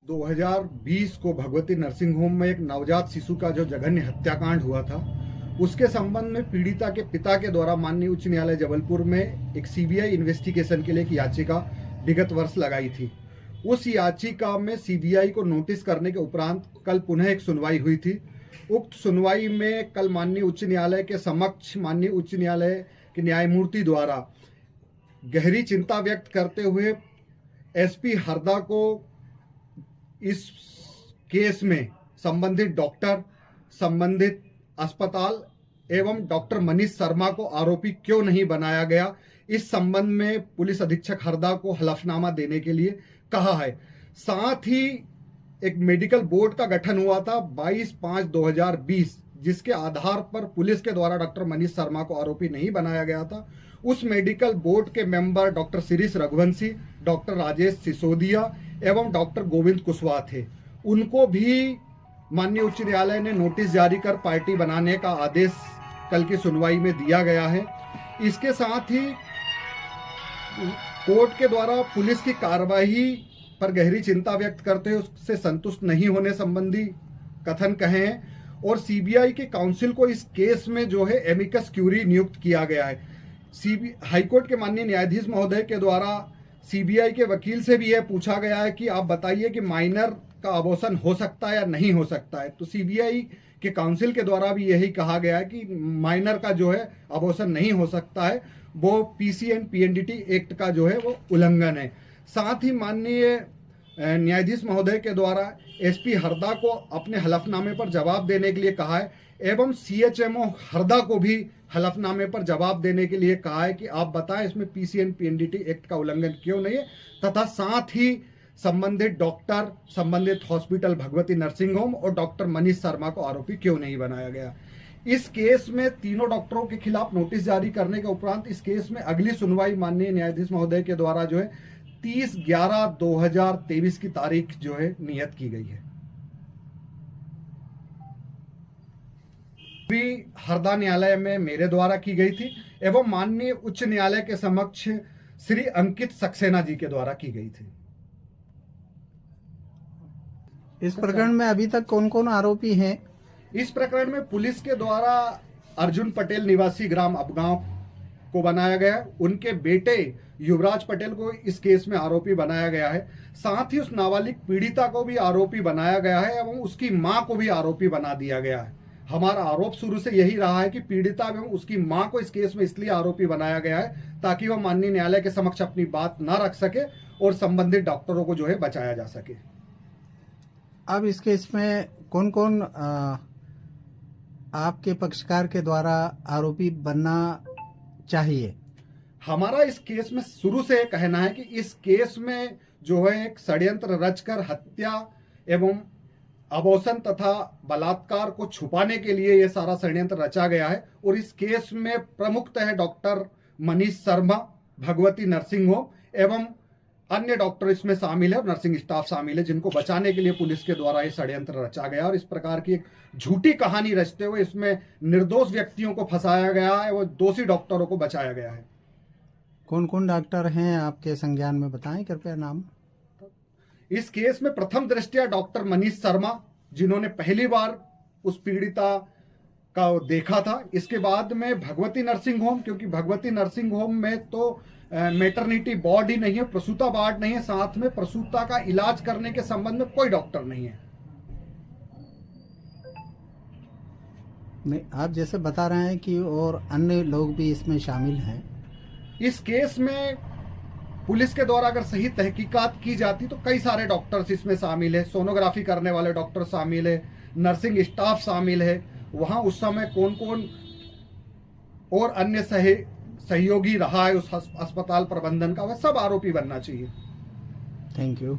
2020 को Bhagwati nursing home में एक नवजात शिशु का जो जघन्य हत्याकांड हुआ था, उसके संबंध में पीड़िता के पिता के द्वारा माननीय उच्च न्यायालय जबलपुर में एक सीबीआई इन्वेस्टिगेशन के लिए एक याचिका विगत वर्ष लगाई थी। उस याचिका में सीबीआई को नोटिस करने के उपरांत कल पुनः एक सुनवाई हुई थी। उक्त सुनवाई में कल माननीय उच्च न्यायालय के समक्ष माननीय उच्च न्यायालय के न्यायमूर्ति द्वारा गहरी चिंता व्यक्त करते हुए एसपी हरदा को इस केस में संबंधित डॉक्टर, संबंधित अस्पताल एवं डॉक्टर मनीष शर्मा को आरोपी क्यों नहीं बनाया गया, इस संबंध में पुलिस अधीक्षक हरदा को हलफनामा देने के लिए कहा है। साथ ही एक मेडिकल बोर्ड का गठन हुआ था 22/5/2020, जिसके आधार पर पुलिस के द्वारा डॉक्टर मनीष शर्मा को आरोपी नहीं बनाया गया था। उस मेडिकल बोर्ड के member doctor Shirish Raghuvanshi, doctor Rajesh Sisodia एवं डॉक्टर गोविंद कुशवाहा थे। उनको भी माननीय उच्च न्यायालय ने नोटिस जारी कर पार्टी बनाने का आदेश कल की सुनवाई में दिया गया है। इसके साथ ही कोर्ट के द्वारा पुलिस की कार्रवाई पर गहरी चिंता व्यक्त करते हुए उससे संतुष्ट नहीं होने संबंधी कथन कहे हैं और सीबीआई के काउंसिल को इस केस में जो है एमिकस क्यूरी नियुक्त किया गया है। हाईकोर्ट के माननीय न्यायाधीश महोदय के द्वारा सीबीआई के वकील से भी यह पूछा गया है कि आप बताइए कि माइनर का अबॉर्शन हो सकता है या नहीं हो सकता है, तो सीबीआई के काउंसिल के द्वारा भी यही कहा गया है कि माइनर का जो है अबॉर्शन नहीं हो सकता है, वो पीसी एंड पीएनडीटी एक्ट का जो है वो उल्लंघन है। साथ ही माननीय न्यायाधीश महोदय के द्वारा एसपी हरदा को अपने हलफनामे पर जवाब देने के लिए कहा है एवं सीएचएमओ हरदा को भी हलफनामे पर जवाब देने के लिए कहा है कि आप बताएं इसमें पीसी एंड पीएनडीटी एक्ट का उल्लंघन क्यों नहीं है, तथा साथ ही संबंधित डॉक्टर, संबंधित हॉस्पिटल भगवती नर्सिंग होम और डॉक्टर मनीष शर्मा को आरोपी क्यों नहीं बनाया गया। इस केस में तीनों डॉक्टरों के खिलाफ नोटिस जारी करने के उपरांत इस केस में अगली सुनवाई माननीय न्यायाधीश महोदय के द्वारा जो है 30/11/2023 की तारीख जो है नियत की गई है। भी हरदा न्यायालय में मेरे द्वारा की गई थी एवं माननीय उच्च न्यायालय के समक्ष श्री अंकित सक्सेना जी के द्वारा की गई थी। इस प्रकरण में अभी तक कौन कौन आरोपी हैं? इस प्रकरण में पुलिस के द्वारा अर्जुन पटेल निवासी ग्राम अबगांव को बनाया गया, उनके बेटे युवराज पटेल को इस केस में आरोपी बनाया गया है। साथ ही उस नाबालिग पीड़िता को भी आरोपी बनाया गया है एवं उसकी मां को भी आरोपी बना दिया गया है। हमारा आरोप शुरू से यही रहा है कि पीड़िता एवं उसकी मां को इस केस में इसलिए आरोपी बनाया गया है ताकि वह माननीय न्यायालय के समक्ष अपनी बात न रख सके और संबंधित डॉक्टरों को जो है बचाया जा सके। अब इस केस में कौन कौन आपके पक्षकार के द्वारा आरोपी बनना चाहिए? हमारा इस केस में शुरू से कहना है कि इस केस में जो है एक षड्यंत्र रचकर हत्या एवं अबॉर्शन तथा बलात्कार को छुपाने के लिए यह सारा षड्यंत्र रचा गया है और इस केस में प्रमुखतः है doctor Manish Sharma, Bhagwati nursing home एवं अन्य डॉक्टर इसमें शामिल है और नर्सिंग स्टाफ शामिल है, जिनको बचाने के लिए पुलिस के द्वारा ये षड्यंत्र रचा गया और इस प्रकार की एक झूठी कहानी रचते हुए इसमें निर्दोष व्यक्तियों को फंसाया गया है और दोषी डॉक्टरों को बचाया गया है। कौन कौन डॉक्टर हैं आपके संज्ञान में, बताएं कृपया नाम। इस केस में प्रथम दृष्टया डॉक्टर मनीष शर्मा, जिन्होंने पहली बार उस पीड़िता का देखा था। इसके बाद में भगवती नर्सिंग होम, क्योंकि भगवती नर्सिंग होम में तो मैटरनिटी वार्ड ही नहीं है, प्रसूता वार्ड नहीं है, साथ में प्रसूता का इलाज करने के संबंध में कोई डॉक्टर नहीं है। नहीं, आप जैसे बता रहे हैं कि और अन्य लोग भी इसमें शामिल हैं। इस केस में पुलिस के द्वारा अगर सही तहकीकात की जाती तो कई सारे डॉक्टर्स इसमें शामिल है, सोनोग्राफी करने वाले डॉक्टर शामिल है, नर्सिंग स्टाफ शामिल है। वहां उस समय कौन कौन और अन्य सहयोगी रहा है उस अस्पताल प्रबंधन का, वह सब आरोपी बनना चाहिए। Thank you.